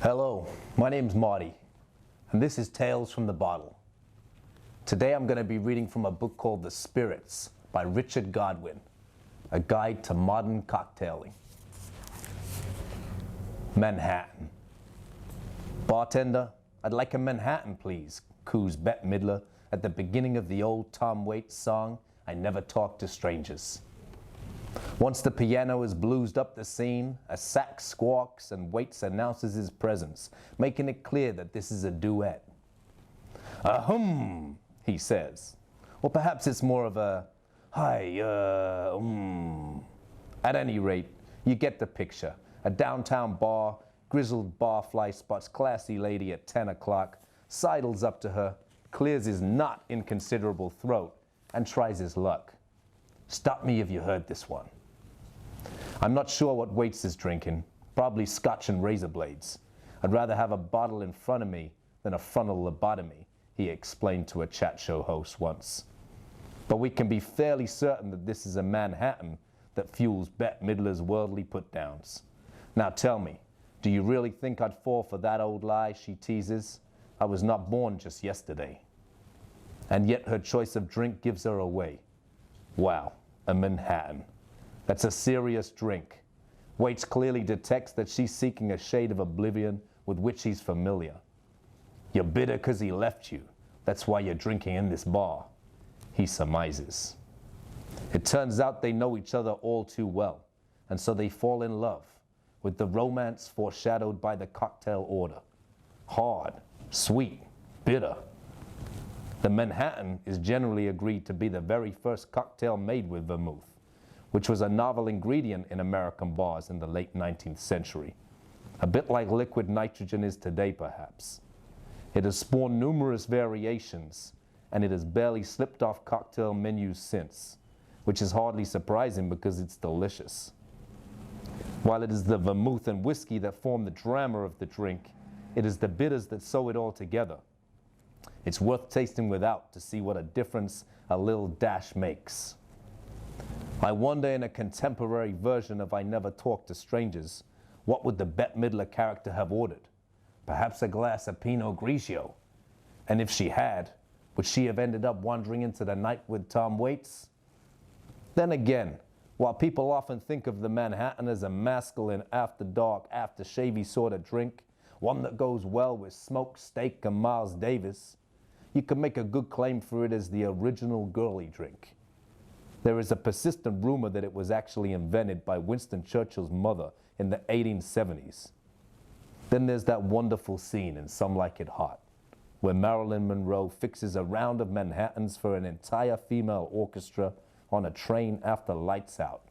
Hello, my name's Marty, and this is Tales from the Bottle. Today I'm going to be reading from a book called The Spirits by Richard Godwin, a guide to modern cocktailing. Manhattan. Bartender, I'd like a Manhattan, please, coos Bette Midler at the beginning of the old Tom Waits song, I Never Talk to Strangers. Once the piano is bluesed up the scene, a sax squawks and Waits announces his presence, making it clear that this is a duet. Ahem, he says. Or perhaps it's more of a, hi, At any rate, you get the picture. A downtown bar, grizzled barfly spots classy lady at 10 o'clock, sidles up to her, clears his not inconsiderable throat, and tries his luck. Stop me if you heard this one. I'm not sure what Waits is drinking, probably scotch and razor blades. I'd rather have a bottle in front of me than a frontal lobotomy, he explained to a chat show host once. But we can be fairly certain that this is a Manhattan that fuels Bette Midler's worldly put-downs. Now tell me, do you really think I'd fall for that old lie she teases? I was not born just yesterday. And yet her choice of drink gives her away. Wow, a Manhattan. That's a serious drink. Waits clearly detects that she's seeking a shade of oblivion with which he's familiar. You're bitter because he left you. That's why you're drinking in this bar, he surmises. It turns out they know each other all too well, and so they fall in love, with the romance foreshadowed by the cocktail order. Hard, sweet, bitter. The Manhattan is generally agreed to be the very first cocktail made with vermouth, which was a novel ingredient in American bars in the late 19th century. A bit like liquid nitrogen is today, perhaps. It has spawned numerous variations, and it has barely slipped off cocktail menus since, which is hardly surprising because it's delicious. While it is the vermouth and whiskey that form the drama of the drink, it is the bitters that sew it all together. It's worth tasting without to see what a difference a little dash makes. I wonder, in a contemporary version of I Never Talk to Strangers, what would the Bette Midler character have ordered? Perhaps a glass of Pinot Grigio. And if she had, would she have ended up wandering into the night with Tom Waits? Then again, while people often think of the Manhattan as a masculine after-dark, after-shavy sort of drink, one that goes well with smoked steak and Miles Davis, you could make a good claim for it as the original girly drink. There is a persistent rumor that it was actually invented by Winston Churchill's mother in the 1870s. Then there's that wonderful scene in Some Like It Hot, where Marilyn Monroe fixes a round of Manhattans for an entire female orchestra on a train after lights out.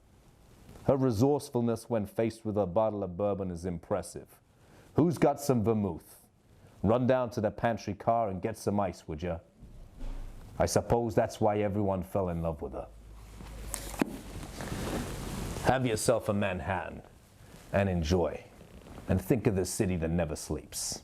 Her resourcefulness when faced with a bottle of bourbon is impressive. Who's got some vermouth? Run down to the pantry car and get some ice, would ya? I suppose that's why everyone fell in love with her. Have yourself a Manhattan and enjoy. And think of the city that never sleeps.